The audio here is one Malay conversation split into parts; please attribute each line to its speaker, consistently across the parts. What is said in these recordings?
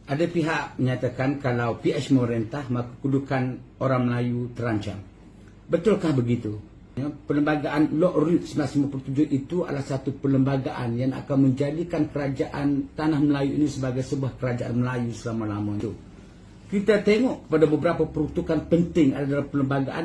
Speaker 1: Ada pihak menyatakan kalau PH memerintah, maka kedudukan orang Melayu terancam. Betulkah begitu? Ya, perlembagaan Lok Road 1957 itu adalah satu perlembagaan yang akan menjadikan kerajaan Tanah Melayu ini sebagai sebuah kerajaan Melayu selama-lamanya. Kita tengok pada beberapa peruntukan penting ada dalam perlembagaan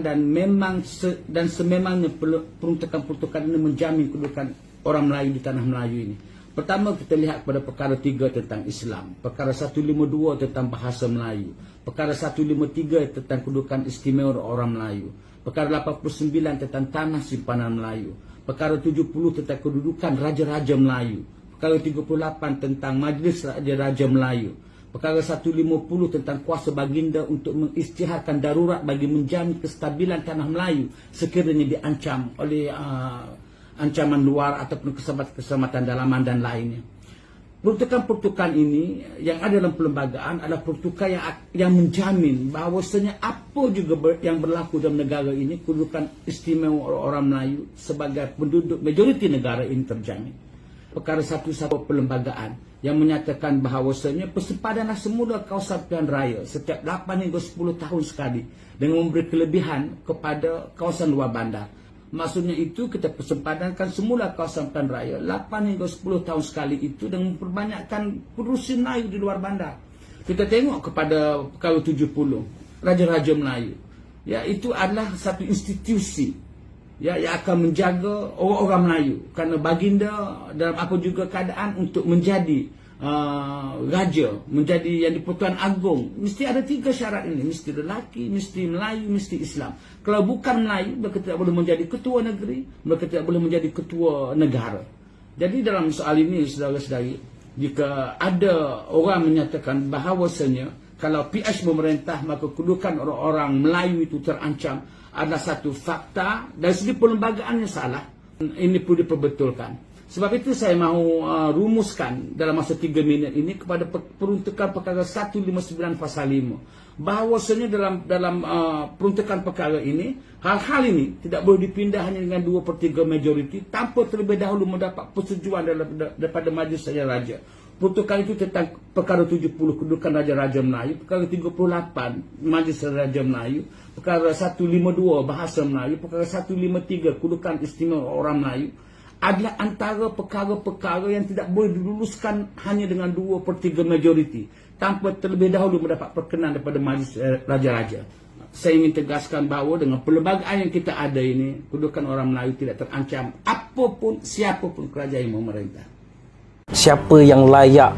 Speaker 1: dan sememangnya peruntukan-peruntukan ini menjamin kedudukan orang Melayu di Tanah Melayu ini. Pertama, kita lihat pada perkara 3 tentang Islam, perkara 152 tentang bahasa Melayu, perkara 153 tentang kedudukan istimewa orang Melayu, perkara 89 tentang tanah simpanan Melayu, perkara 70 tentang kedudukan raja-raja Melayu, perkara 38 tentang majlis raja-raja Melayu, perkara 150 tentang kuasa baginda untuk mengisytiharkan darurat bagi menjamin kestabilan Tanah Melayu sekiranya diancam oleh ancaman luar ataupun keselamatan dalaman dan lainnya. Peruntukan-peruntukan ini yang ada dalam perlembagaan adalah peruntukan yang menjamin bahawasanya apa juga yang berlaku dalam negara ini, kedudukan istimewa orang Melayu sebagai penduduk majoriti negara ini terjamin. Perkara satu perlembagaan yang menyatakan bahawasanya persempadanlah semula kawasan pilihan raya setiap 8 hingga 10 tahun sekali dengan memberi kelebihan kepada kawasan luar bandar. Maksudnya itu kita persempadankan semula kawasan pilihan raya 8 hingga 10 tahun sekali itu dengan memperbanyakkan produksi Melayu di luar bandar. Kita tengok kepada perkara 70 Raja-Raja Melayu. Ya, itu adalah satu institusi ya yang akan menjaga orang-orang Melayu kerana baginda dalam apa juga keadaan untuk menjadi raja, menjadi yang di-Pertuan Agong, mesti ada 3 syarat ini, mesti lelaki, mesti Melayu, mesti Islam. Kalau bukan Melayu, mereka tidak boleh menjadi ketua negeri, mereka tidak boleh menjadi ketua negara. Jadi dalam soal ini, saudara-saudari, jika ada orang menyatakan bahawasanya kalau PH memerintah, maka kedudukan orang-orang Melayu itu terancam, adalah satu fakta dari segi perlembagaannya salah. Ini perlu diperbetulkan. Sebab itu saya mahu rumuskan dalam masa 3 minit ini kepada peruntukan perkara 159 pasal 5. Bahawasanya dalam peruntukan perkara ini, hal-hal ini tidak boleh dipindah hanya dengan 2/3 majoriti tanpa terlebih dahulu mendapat persetujuan daripada Majlis Raja-Raja. Peruntukan itu tentang perkara 70 kedudukan Raja-Raja Melayu, perkara 38 Majlis Raja Melayu, perkara 152 bahasa Melayu, perkara 153 kedudukan istimewa orang Melayu, adalah antara perkara-perkara yang tidak boleh diluluskan hanya dengan 2/3 majoriti tanpa terlebih dahulu mendapat perkenan daripada Majlis Raja-Raja. Saya ingin tegaskan bahawa dengan perlembagaan yang kita ada ini, kedudukan orang Melayu tidak terancam apapun, siapapun kerajaan yang memerintah.
Speaker 2: Siapa yang layak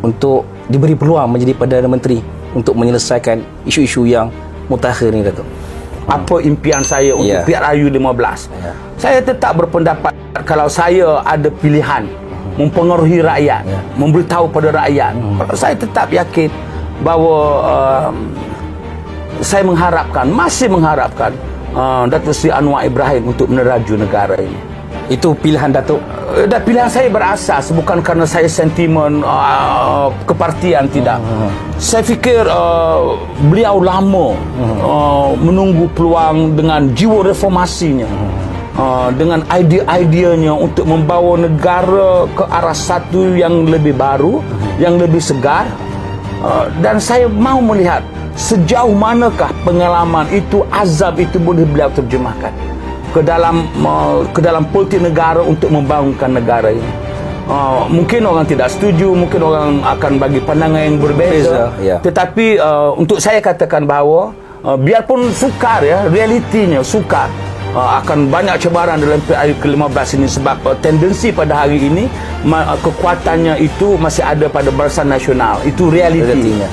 Speaker 2: untuk diberi peluang menjadi Perdana Menteri untuk menyelesaikan isu-isu yang mutakhir ni, Datuk?
Speaker 3: Apa impian saya untuk PRU 15? Saya tetap berpendapat kalau saya ada pilihan mempengaruhi rakyat, memberitahu pada rakyat, saya tetap yakin bahawa saya mengharapkan, masih mengharapkan Datuk Seri Anwar Ibrahim untuk meneraju negara ini.
Speaker 2: Itu pilihan Datuk?
Speaker 3: Dan pilihan saya berasas bukan kerana saya sentimen kepartian, tidak. Saya fikir beliau lama menunggu peluang dengan jiwa reformasinya, dengan idea-ideanya untuk membawa negara ke arah satu yang lebih baru, yang lebih segar. Dan saya mahu melihat sejauh manakah pengalaman itu, azab itu boleh beliau terjemahkan ke dalam politik negara untuk membangunkan negara ini. Mungkin orang tidak setuju, mungkin orang akan bagi pandangan yang berbeza, tetapi untuk saya katakan bahawa biarpun sukar, ya, realitinya sukar, akan banyak cabaran dalam PRU ke-15 ini sebab tendensi pada hari ini kekuatannya itu masih ada pada Barisan Nasional, itu realitinya,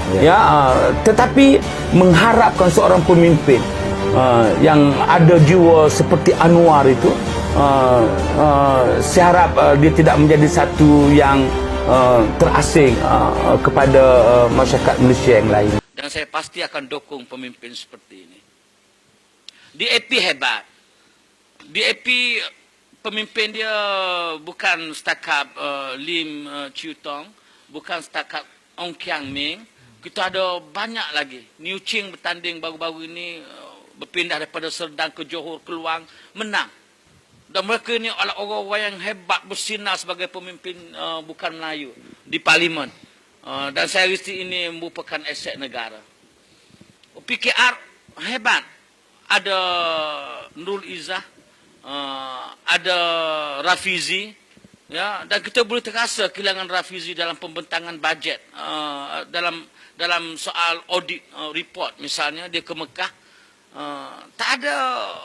Speaker 3: tetapi mengharapkan seorang pemimpin yang ada jiwa seperti Anwar itu, saya harap dia tidak menjadi satu yang terasing kepada masyarakat Malaysia yang lain.
Speaker 1: Dan saya pasti akan dukung pemimpin seperti ini. DAP hebat. DAP pemimpin dia bukan setakat Lim Chiu Tong, bukan setakat Ong Kiang Ming. Kita ada banyak lagi. New Ching bertanding baru-baru ini, berpindah daripada Serdang ke Johor, Keluang, menang. Dan mereka ini adalah orang-orang yang hebat bersinar sebagai pemimpin bukan Melayu di Parlimen.
Speaker 4: Dan saya rasa ini merupakan aset negara. PKR hebat. Ada Nurul Izzah, ada Rafizi, ya, dan kita boleh terasa kehilangan Rafizi dalam pembentangan bajet, dalam soal audit report misalnya dia ke Mekah. Tak ada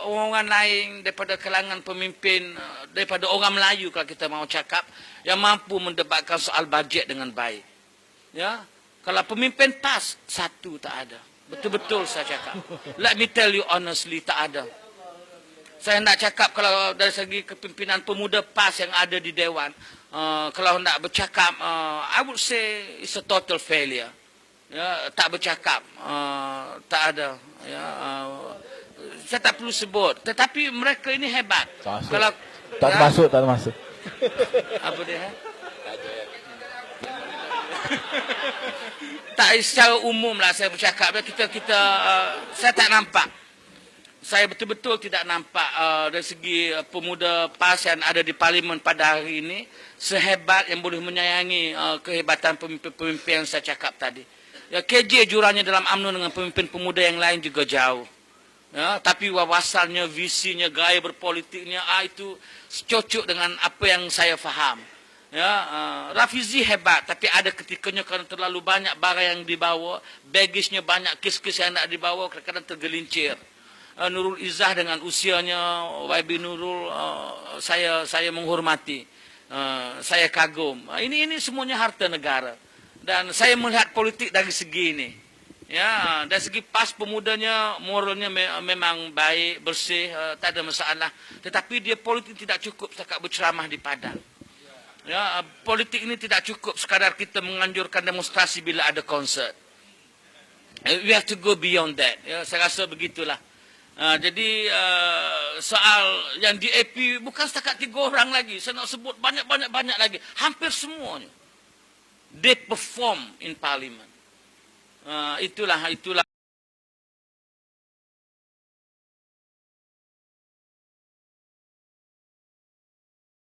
Speaker 4: orang lain daripada kalangan pemimpin, daripada orang Melayu kalau kita mahu cakap, yang mampu mendebatkan soal bajet dengan baik. Ya, kalau pemimpin PAS satu tak ada. Betul-betul saya cakap. Let me tell you honestly, tak ada. Saya nak cakap kalau dari segi kepimpinan pemuda PAS yang ada di Dewan, kalau nak bercakap, I would say it's a total failure. Ya, tak bercakap, tak ada. Ya, saya tak perlu sebut. Tetapi mereka ini hebat. Kalau
Speaker 5: tak masuk.
Speaker 4: Apa dia? Tak, secara umum lah saya bercakap. Saya tak nampak. Saya betul-betul tidak nampak dari segi pemuda PAS yang ada di Parlimen pada hari ini sehebat yang boleh menyayangi kehebatan pemimpin-pemimpin yang saya cakap tadi. Ya, KJ jurangnya dalam UMNO dengan pemimpin pemuda yang lain juga jauh. Ya, tapi wawasannya, visinya, gaya berpolitiknya, itu cocok dengan apa yang saya faham. Ya, Rafizi hebat, tapi ada ketikanya kerana terlalu banyak barang yang dibawa, baggage-nya banyak, kes-kes yang nak dibawa, kadang-kadang tergelincir. Nurul Izzah dengan usianya, YB Nurul, saya menghormati, saya kagum. Ini semuanya harta negara. Dan saya melihat politik dari segi ini. Ya, dari segi PAS pemudanya, moralnya memang baik, bersih, tak ada masalah. Tetapi dia politik tidak cukup setakat berceramah di Padang. Ya, politik ini tidak cukup sekadar kita menganjurkan demonstrasi bila ada konsert. We have to go beyond that. Ya, saya rasa begitulah. Jadi soal yang di AP bukan setakat 3 orang lagi. Saya nak sebut banyak lagi. Hampir semuanya. They perform in parliament. Itulah